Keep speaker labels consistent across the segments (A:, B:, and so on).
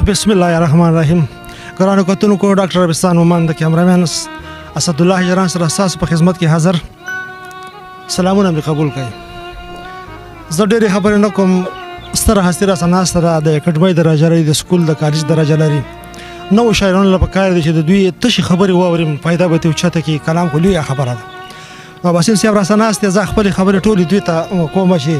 A: بسم الله الرحمن الرحیم. ګرانو کتونکو ډاکټر عربستان مومند د کیمرامین اسدالله جران سره ستاسو په خدمت کې حاضر. سلامونه مې قبول کړئ. زه ډېرې خبرې نه کوم. ستره هستي راسره ناسته ده، د اکاډمۍ درجه لري، د سکول د کالج درجه لري. نوو شاعرانو له پکار دي چې د دوی تشې خبرې واورم، فایده به ترې اوچته کړي. کلام خو لویه خبره ده. نو باسل صاحب راسره ناست دی، زه خپلې خبرې ټولې دوی ته کومه چې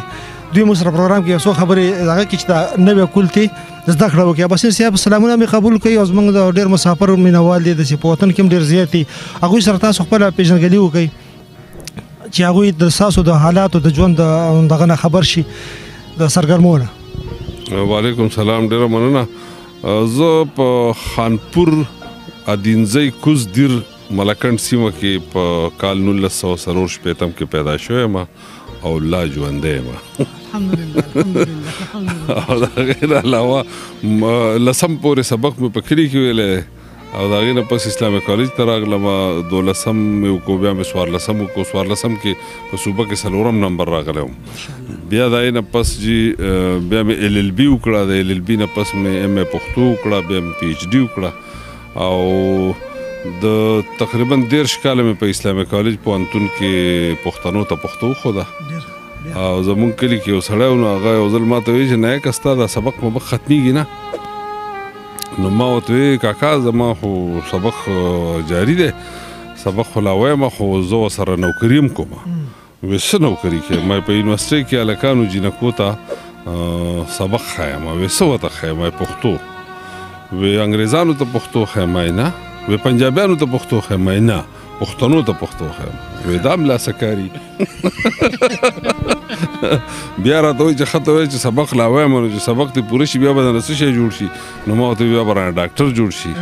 A: دوی مو سره پروګرام کې یو څو خبرې هغه کې چې د نوې کلتې زده کړه وکړي. باسل صاحب سلامونه مې قبول کړئ. او زموږ د ډېر مسافر مینوال دي داسې په وطن کې هم ډېر زیات دي، هغوی سره تاسو خپله پېژندګلي وکړئ چې هغوی د ستاسو د حالاتو د ژوند دغه نه خبر شي د سرګرمونه.
B: وعلیکم سلام، ډېره مننه. زه په خانپور ادینځی کوز دیر ملکنډ سیمه کې په کال 1940 کې پیدا شوی یم او لا ژوندی یم. او د هغې نه علاوه 10 پورې سبق مې په کلي کې ویلی او د هغې نه پس اسلامي کالج ته راغلم. 12 مې وکړو، بیا مې 14 وکړو. 14 کې په صوبه کې 4 نمبر راغلی وم. بیا د هغې نه پس بیا مې LLB وکړه. د LLB نه پس مې MA پښتو وکړه، بیا مې PhD وکړه او د تقریبا 13 کاله مې په اسلامي کالج پوهنتون کې پښتنو ته پښتو وښوده. او زمونږ کلي کې یو سړی و، نو هغه یو ځل ما ته وایي چې نه که ستا دا سبق مبق ختمیږي نه. نو ما ورته وایي کاکا زما خو سبق جاري دی، سبق خو لا وایم، خو زه ورسره نوکري هم کوم. وایي څه نوکري کوې؟ ما په یونیورسټۍ کې هلکانو جینکو ته سبق ښایم. وایي څه ورته ښایم؟ وایي پښتو. وایي انګریزانو ته پښتو ښایم؟ وایي نه. وایي پنجابیانو ته پښتو ښایم؟ وایي نه. پښتنو ته پښتو ښایم. وایي دا هم لاسه کاري. بیا راته وایي چې ښه ته وایي چې سبق لا وایم، نو چې سبق دې پوره شي بیا به درنه څه شی جوړ شي؟ نو ما ورته بیا به رانه ډاکټر جوړ شي.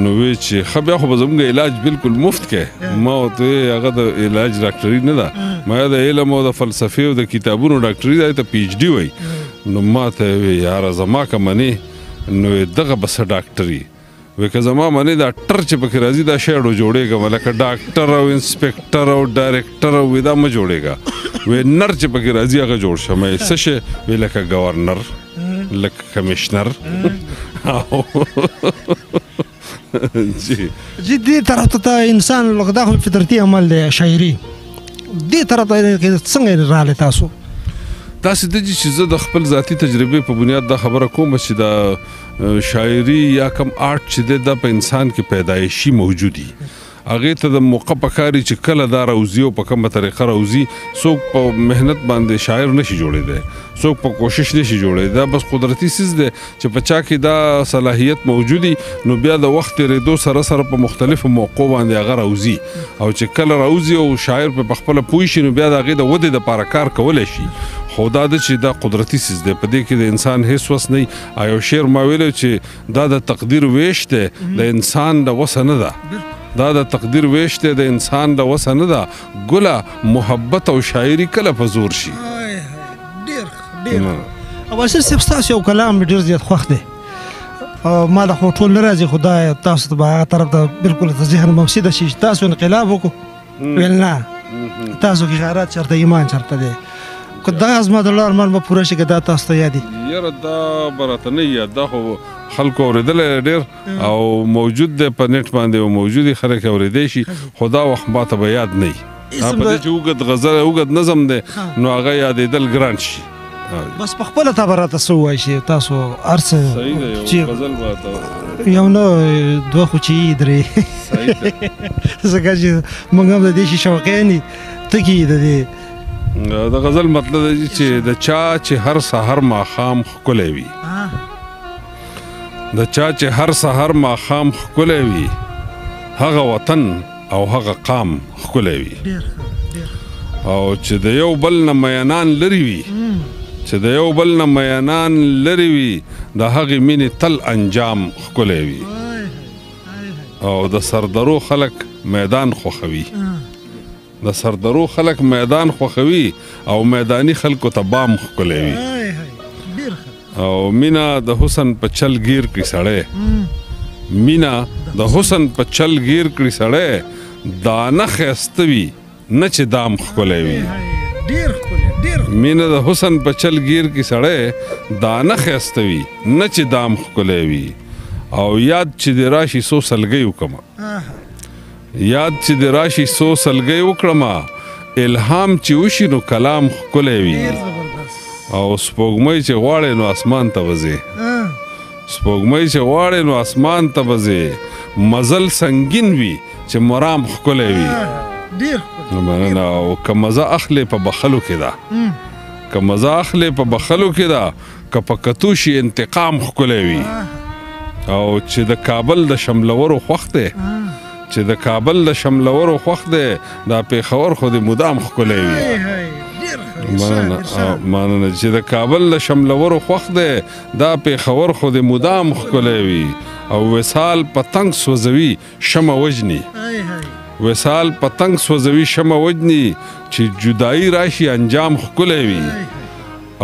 B: نو وایي چې ښه بیا خو به زموږ علاج بالکل مفت کوې. ما ورته وایي هغه د علاج ډاکټري نه ده، ما د علم او د فلسفې او د کتابونو ډاکټري ده، ته PhD وایي. نو ما ته وایي یاره زما که منې نو دغه به څه ډاکټري؟ وایي که زما منې دا ټر چې پکې راځي دا شی اډو جوړېږم، لکه ډاکټر او انسپکټر او ډایرکټر او دا مه جوړېږه. وایي نر چې پکې راځي هغه جوړ شه. وایي څه شی؟ وایي لکه گورنر، لکه کمیشنر.
A: جی دې طرف ته انسان لکه دا خو فطرتي عمل دی شاعري، دې طرف ته څنګه راغلی تاسو؟
B: داسې ده چې زه د خپل ذاتي تجربې په بنیاد دا خبره کوم چې دا شاعري یا کم آرټ چې دی دا په انسان کې پیدایشي موجودي. هغې ته د موقع پکاري چې کله دا راوځي او په کومه طریقه راوځي. څوک په محنت باندې شاعر نشي جوړېدی، څوک په کوشش نشي جوړېدی. دا بس قدرتي څیز دی چې په چا کې دا صلاحیت موجودي، نو بیا د وخت تېرېدو سره سره په مختلفو موقعو باندې هغه راوځي. او چې کله راوځي او شاعر په خپله پوه شي، نو بیا د هغې د ودې دپاره کار کولی شي. خو دا ده چې دا قدرتي څیز دی، په دې کې د انسان هیڅ وس نه وي. یو شعر ما ویلی چې دا د تقدیر ویش دی، د انسان د وسه نه ده. دا د تقدیر ویش دی، د انسان د وسه نه ده. ګله محبت او شاعري کله په زور شي.
A: او باسل صاحب ستاسو یو کلام مې ډېر زیات خوښ دی. ما له خو ټول نه راځي، خو دا تاسو ته به هغه طرف ته بلکل د ذهن مفسده شي چې تاسو انقلاب وکړو. ویل نه، تاسو کې غیرت چېرته، ایمان چېرته دی. که دا زما د لار ارمان به پوره شي که دا تاسو ته یادي؟
B: یاره دا به راته نه یاد، دا خو خلکو اورېدلی ډېر او موجود دی په نیټ باندې او موجود دی، خلک اورېدی شي، خو دا وخت ماته به یاد نه وي. په دې چې اوږد غزل اوږد نظم دی نو هغه یادېدل ګران شي.
A: بس په خپله ته به راته څه ووایي چې تاسو هر څه
B: صحیح دی. یو غزل به راته
A: یو نه دوه خو چې درې ځکه چې موږ هم د دې شي شوقیان یي. ته کې یې د دې
B: د غزل مطلب دی چې د چا چې هر سحر ماښام ښکلی وي، د چا چې هر سحر ماښام ښکلی وي، هغه وطن او هغه قام ښکلی وي. او چې د یو بل نه مینان لرې وي، چې د یو بل نه مینان لرې وي، د هغې مینې تل انجام ښکلی وي. او د سردرو خلک میدان خوښوي، د سردرو خلک میدان خوښوي او میداني خلکو ته بام ښکلی وي. او مینا د حسن په چل گیر کړي سړی، مینا د حسن په چل گیر کړي سړی، دا نه ښایسته وي نه چې دام ښکلی وي. مینه د حسن په چل گیر کې سړی دانه ښایسته وي نه چې دام ښکلی وي او یاد چې د راشي څو سلګۍ وکړمه یاد چې د راشي څو سلګۍ وکړمه الهام چې وشي نو کلام ښکلی وي او سپوږمۍ چې غواړې نو اسمان ته وځې سپوږمۍ چې غواړې نو اسمان ته وځې مزل سنګین وي چې مرام ښکلی وي مننه او که مزه اخلې په بخلو کې ده که مزه اخلې په بخلو کې ده که په کتو شي انتقام ښکلی وي او چې د کابل د شملورو خوښ دی چې د کابل د شملورو خوښ دی دا پېښور خو د مدام ښکلی وي مننه چې د کابل د شملورو خوښ دی دا پېښور خو د مدام ښکلی وي او وصال پتنګ سوځوي شمع وجني وصال پتنګ سوځوي شمع وجني چې جدایي راشي انجام ښکلی وي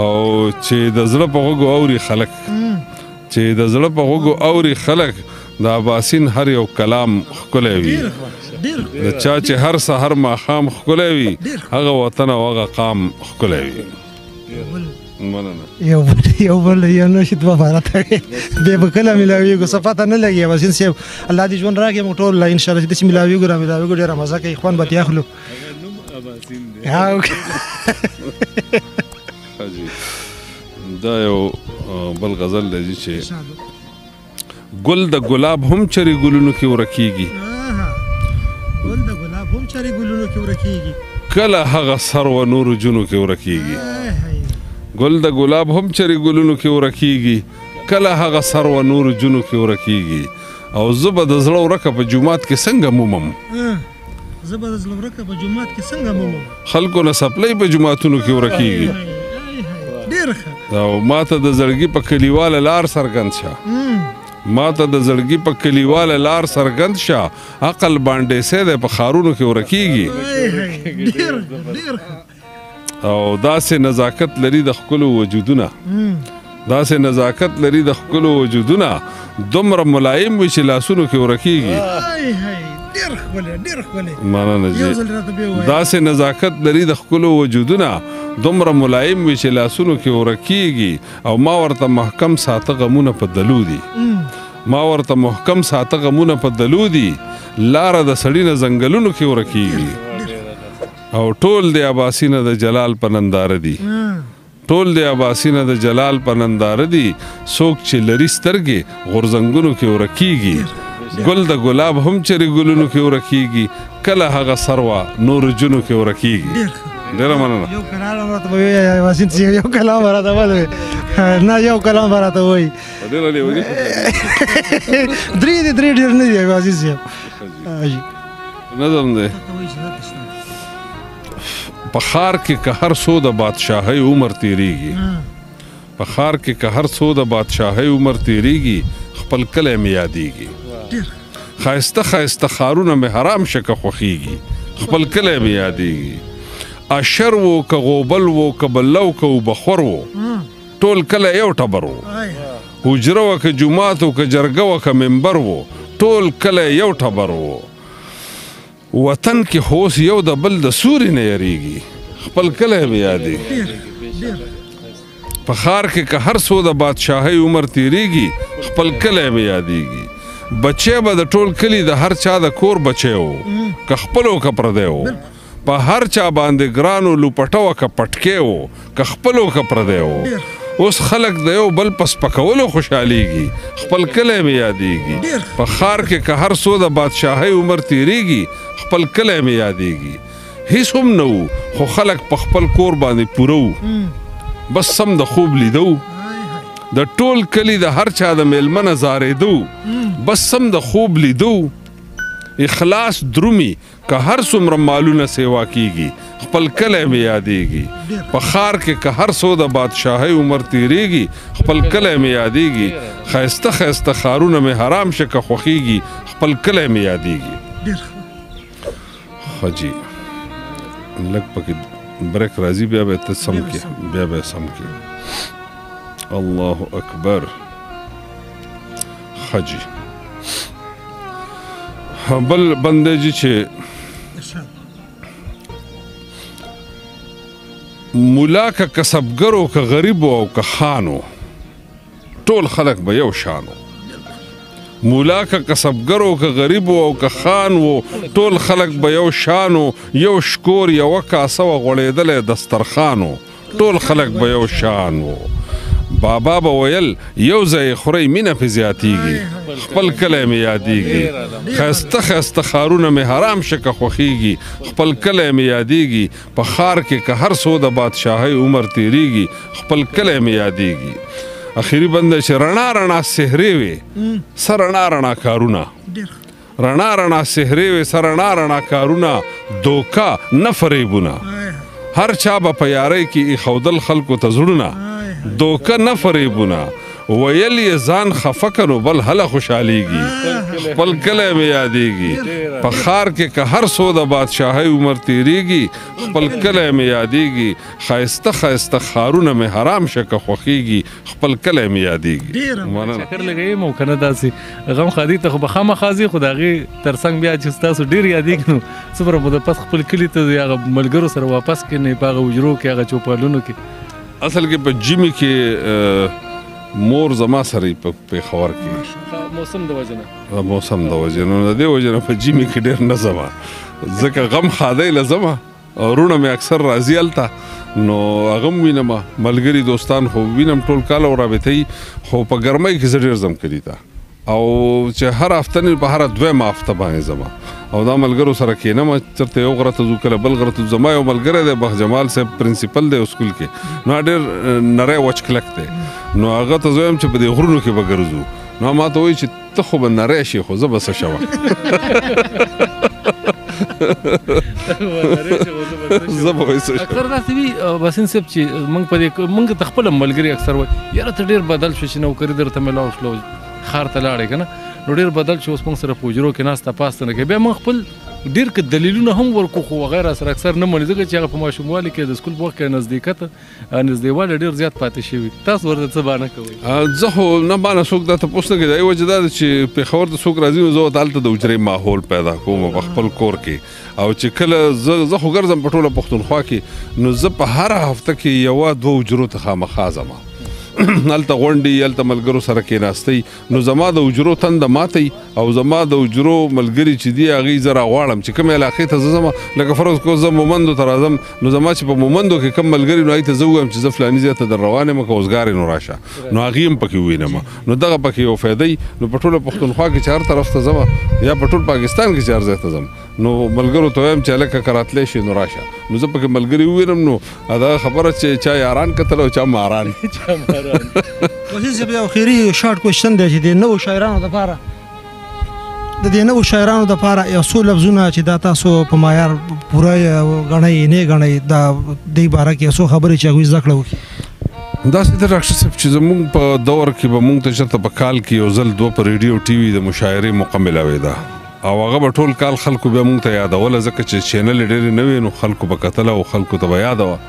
B: او چې د زړه په غوږو اوري خلک چې د زړه په غوږو اوري خلک د اباسین هر یو کلام ښکلی وي د چا چې هر سحر ماښام ښکلی وي هغه وطن او هغه قام ښکلی وي مننه
A: یو بل یو نشي دوه عبارت بیا به کله میلاویږو څه پته نه لګي اباسین صاحب الله دې ژوند راکړي موږ ټول انشاءالله چې داسې میلاویږو رامیلاویږو ډېره مزه کوي خوند به ترې اخلو
B: دا یو بل غزل دی چې ګل د ګلاب هم چرې ګلونو کې ورکیږي
A: ګل د ګلاب هم چرې ګلونو کې ورکیږي
B: کله هغه سر و نورو جنو کې ورکیږي ګل د ګلاب هم چرې ګلونو کې ورکیږي کله هغه سر و نورو جنو کې ورکیږي او زه به د زړه ورکه په جومات کې څنګه مومم
A: زه به د زړه ورکه په جومات کې څنګه مومم
B: خلکو نه سپلی په جوماتونو کې ورکیږي او ما ته د زړګي په کلیواله لار څرګند شه ما ته د زړګي په کلیواله لار څرګند شه عقل باندې سه د په خارونو کې ورکیږي او داسې نزاکت لري د خپل وجودونه داسې نزاکت لري د خپل وجودونه دومره ملایم وي چې لاسونو کې ورکیږي مننه جی داسې نزاکت لري د خپل وجودونه دومره ملایم وي چې لاسونو کې ورکیږي او ما ورته محکم ساته غمونه په دلو دي ما ورته محکم ساته غمونه په دلو دي لاره د سړي نه ځنګلونو کې ورکیږي او ټول د اباسینه د جلال په ننداره دي ټول د اباسینه د جلال په ننداره دي څوک چې لري سترګې غورځنګونو کې ورکیږي ګل د ګلاب هم چرې ګلونو کې ورکیږي کله هغه سروه نور جنو کې ورکیږي ډېره مننه
A: یو کلام راته وایي واسین صاحب یو کلام راته وایي نه یو کلام راته وایي
B: ډېره لیونی
A: درې ډېر نه دی واسین صاحب
B: نظم دی په ښار کې که هر څو د بادشاهۍ عمر تیریږي په ښار کې که هر څو د بادشاهۍ عمر تیریږي خپل کلی مې یادیږي ښایسته ښایسته ښارونه مې حرام شه که خوښیږي خپل کلی مې یادیږي اشر و که غوبل و که بلو که وبخور و ټول کلی یو ټبر و حجره و که جومات و که جرګه و که منبر و ټول کلی یو ټبر و وطن کې هوس یو د بل د سوري نه یریږي خپل کلی مې یادیږي په ښار کې که هر څو د بادشاهۍ عمر تیریږي خپل کلی مې یادیږي بچی به د ټول کلي د هر چا د کور بچی و که خپلو که پردی و په هر چا باندې ګرانو لوپټه و که پټکی و که خپلو که پردی و اوس خلک د یو بل په سپکولو خوشحالیږي خپل کلی مې یادیږي په ښار کې که هر څو د بادشاهۍ عمر تیریږي خپل کلی مې یادیږي هیڅ هم نه و خو خلک په خپل کور باندې پوره و بس سم د خوب لیدو د ټول کلی د هر چا د میلمه نه زارېدو بس سم د خوب لیدو اخلاص درومي که هر څومره مالونه سیوا کیږي خپل کلی مې یادیږي په ښار کې که هر څو د بادشاهۍ عمر تیریږي خپل کلی مې یادیږي ښایسته ښایسته ښارونه مې حرام شه که خوښیږي خپل کلی مې یادیږي ښه جي لږ پکې بریک راځي بیا به ته سم کې بیا به سم کې الله اکبر ښه جي بل بندې جي چې مولا که کسبګرو که غریبو او که خانو ټول خلک به یو شانو مولا که کسبګرو که غریبو او که خانو ټول خلک به یو شانو یو شکور یوه کاسه وه غوړېدلی دسترخانو ټول خلک به یو شانو بابا به ویل یو ځای خورئ مینه پې زیاتیږي خپل کلی مې یادیږي ښایسته ښایسته ښارونه مې حرام شه که خوښیږي خپل کلی مې یادیږي په ښار کې که هر څو د بادشاهۍ عمر تیریږي خپل کلی مې یادیږي اخري بنده چې رڼا رڼا سحرې وې څه رڼا رڼا کارونه رڼا رڼا سحرې وې څه رڼا رڼا کارونه دوکه نه فریبونه هر چا به په یارۍ کې ایښودل خلکو ته زړونه دوکه نه فریبونه ویل یې ځان خفه که نو بل هله خوشحالیږي خپل کلی مې یادیږي په ښار کې که هر څو د بادشاهۍ عمر تیریږي خپل کلی مې یادیږي ښایسته ښایسته ښارونه مې حرام شه که خوښیږي خپل کلی مې یادیږي مننه
C: چکر لګوي مو که نه داسې غم خادي ته خو به خامخا ځي خو د هغې تر څنګ بیا چې ستاسو ډېر یادېږي نو څومره به د پس خپل کلي ته هغه ملګرو سره واپس کړئ په هغه حجرو کې هغه چوپالونو کې
B: اصل کې په جیمي کې مور زما سره په پېښور کې
C: موسم د وجه نه
B: موسم د وجه نه د دې وجه نه په جیمي کې ډېر نه ځمه ځکه غم خادی له ځمه وروڼه مې اکثر راځي هلته نو هغه هم وینم ملګري دوستان خو وینم ټول کال او رابطې خو په ګرمۍ کې زه ډېر ځم کلي ته او چې هر هفته نه په هره دویمه هفته باندې ځمه او دا ملګرو سره کېنم چېرته یو غره ته ځو کله بل غره ته ځو زما یو ملګری دی بخت جمال صاحب پرنسپل دی سکول کې نو ډېر نری وچ کلک دی نو هغه ته زه وایم چې په دې غرونو کې به ګرځو نو ما ته وایي چې ته خو به نری شي خو زه به څه شوه زه به وایي څه شوه
C: اکثر داسې وي باسین صاحب چې موږ ته خپله ملګري اکثر وایي یاره ته ډېر بدل شو چې نوکري درته میلاو شلو ښار ته لاړې که نه نو ډېر بدل شو اوس موږ سره په حجرو کې ناسته پاسته نه کوي بیا موږ خپل ډېر که دلیلونه هم ورکو خو هغه راسره اکثر نه مني ځکه چې هغه په ماشوموالي کې د سکول په وخت کې نږدېوالی ډېر زیات پاتې شوي تاسو ورته څه بانه کوئ
B: زه خو نه بانه څوک دا تپوس نه کوي د یوې وجې دا ده چې پېښور ته څوک راځي نو زه ورته هلته د حجرې ماحول پیدا کوم په خپل کور کې او چې کله زه خو ګرځم په ټوله پښتونخوا کې نو زه په هره هفته کې یوه دوه حجرو ته خامخا ځمه هلته غونډې هلته ملګرو سره کېناستئ نو زما د حجرو تنده ماتئ او زما د حجرو ملګري چې دي هغې زه راغواړم چې کومې علاقې ته زه ځمه لکه فرض کړو زه مومندو ته راځم نو زما چې په مومندو کې کوم ملګري نو هغې ته زه ووایم چې زه فلاني ځای ته در روان یم که اوزګار نو راشه نو هغې هم پکې ووینم نو دغه پکې یو فایده نو په ټوله پښتونخوا کې چې هر طرف ته ځمه یا په ټول پاکستان کې چې هر ځای ته ځم نو ملګرو ته وایم چې هلکه که راتلی شي نو راشه نو زه پکې ملګري ووینم نو دغه خبره چې چا یاران کتل او چا ماران
A: وزیر صاحب یو خیري شارټ کوېشن دی چې د نوو شاعرانو دپاره د دې نوو شاعرانو دپاره یو څو لفظونه چې دا تاسو په معیار پوره ګڼئ نه ګڼئ دا دې باره کې یو څو خبرې چې هغوی زده کړه وکړي
B: داسې د ډاکټر صاحب چې زموږ په دور کې به موږ ته چېرته په کال کې یو ځل دوه په ریډیو ټي وي د مشاعرې موقع میلاوېده او هغه به ټول کال خلکو بیا موږ ته یادوله ځکه چې چینل یې ډېرې نه وې نو خلکو به کتله او خلکو ته به یاده وه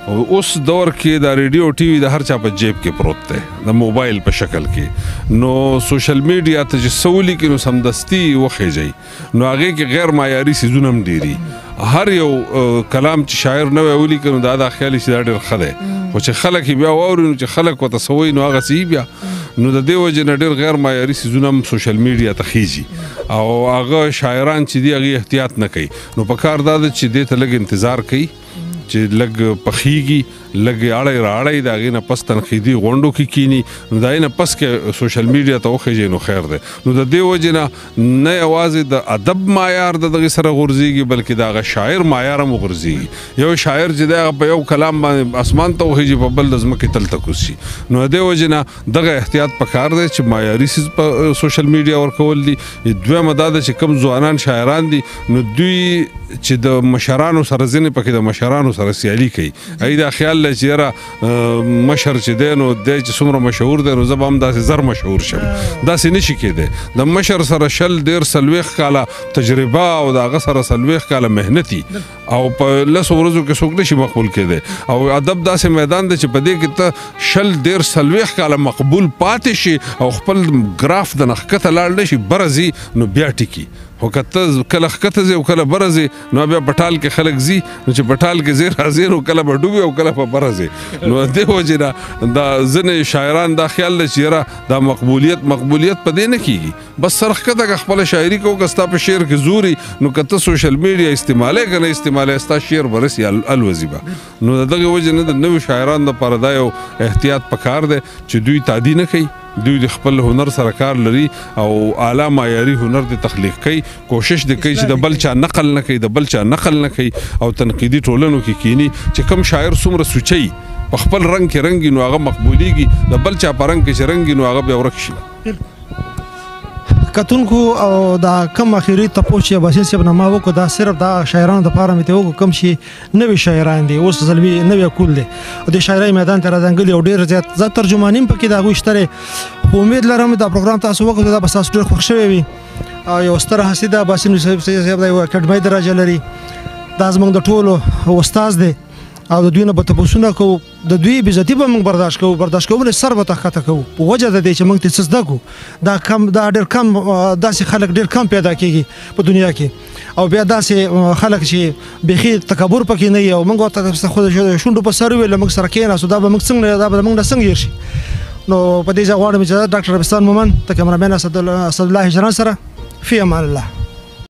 B: اوس دور کې دا ریډیو ټي وي د هر چا په جیب کې پروت دی د موبایل په شکل کې نو سوشل میډیا ته چې څه ولیکي نو سمدستي وخېږئ نو هغې کې غیر معیاري څیزونه هم ډېري هر یو کلام چې شاعر نوی ولیکي نو دا خیالي چې دا ډېر ښه دی خو چې خلک یې بیا واوري نو چې خلک ورته څه وایي نو هغه څه بیا نو د دې وجې نه ډېر غیر معیاري څیزونه هم سوشل میډیا ته خیږي او هغه شاعران چې دي هغې احتیاط نه کوي نو په کار دا ده چې دې ته لږ انتظار کوي چې لږ پخیږي لږ اړی را اړی د هغې نه پس تنقیدي غونډو کې کینی نو د هغې نه پس کې سوشل میډیا ته وخیږي نو خیر دی نو د دې وجې نه یوازې د ادب معیار د دغې سره غورځېږي بلکې د هغه شاعر معیار هم وغورځېږي یو شاعر چې دی هغه په یو کلام باندې اسمان ته وخیږي په بل د ځمکې تل ته کوز شي نو د دې وجې نه دغه احتیاط پکار دی چې معیاري څیز په سوشل میډیا ورکول دي دویمه دا ده چې کوم ځوانان شاعران دي نو دوی چې د مشرانو سره ځینې پکې د مشرانو سره سیالي کوي هغې دا خیال لري چې یاره مشر چې دی نو دی چې څومره مشهور دی نو زه به هم داسې زر مشهور شم داسې نشي کېدی د مشر سره 100-150 کاله تجربه او د هغه سره 40 کاله محنتي او په 10 ورځو کې څوک نشي مقبول کېدی او ادب داسې میدان دی چې په دې کې ته 100-150 کاله مقبول پاتې شي او خپل ګراف د نښکته لاړ نه شي بره ځي نو بیا ټیکي خو کته کله ښکته ځي او کله بره ځي نو بیا پټال کې خلک ځي نو چې پټال کې ځي راځي نو کله به ډوبي او کله به بره ځي نو دې وجې نه دا ځینې شاعران دا خیال لري چې یاره دا مقبولیت په دې نه کېږي بس سر ښکته که خپله شاعري کوو که ستا په شعر کې زوري نو که ته سوشل میډیا استعمالوي که نه استعمالوي ستا شعر به رسي الوځي به نو د دغې وجې نه د نوي شاعرانو دپاره دا یو احتیاط پکار دی چې دوی تعدي نه کوي دوی د خپل هنر سره کار لري او اعلی معیاري هنر د تخلیق کوي کوشش د کوي چې د بل چا نقل نه کوي او تنقیدي ټولنو کې کینی چې کم شاعر څومره سوچي په خپل رنگ کې رنگي نو هغه مقبوليږي د بل چا په رنگ کې چې رنگي نو هغه بیا ورک شي
A: کتونکو او دا کم اخیری تپوس چې باسل صاحب نه ما وکړو دا صرف دا شاعرانو دپاره مې ته وکړو کوم چې نوي شاعران دي اوس زلمي نوی کول دي او د شاعرۍ میدان ته راځنګلي او ډېر زیات ترجماني هم پکې د هغوی شته خو امید لرم دا پروګرام تاسو وکړو دا به ستاسو ډېر خوښ شوی وي او یو ستره هستي ده باسم صاحب دا یو اکاډمۍ درجه لري دا زموږ د ټولو استاد دی او د دوی نه به تپوسونه کوو د دوی بېزتي به موږ برداشت کوو ولې سر به ته ښکته کوو په وجه د دې چې موږ ترې څه زده کړو دا ډېر کم داسې خلک ډېر کم پیدا کېږي په دنیا کې او بیا داسې خلک چې بیخي تکبر پکې نه وي او موږ ورته خو د شونډو په سر وویل موږ سره کېناستو دا به موږ نه څنګه هېر شي نو په دې ځای غواړم چې ډاکټر ربستان مومند د کیمرامین اسدالله هجران سره فی امان الله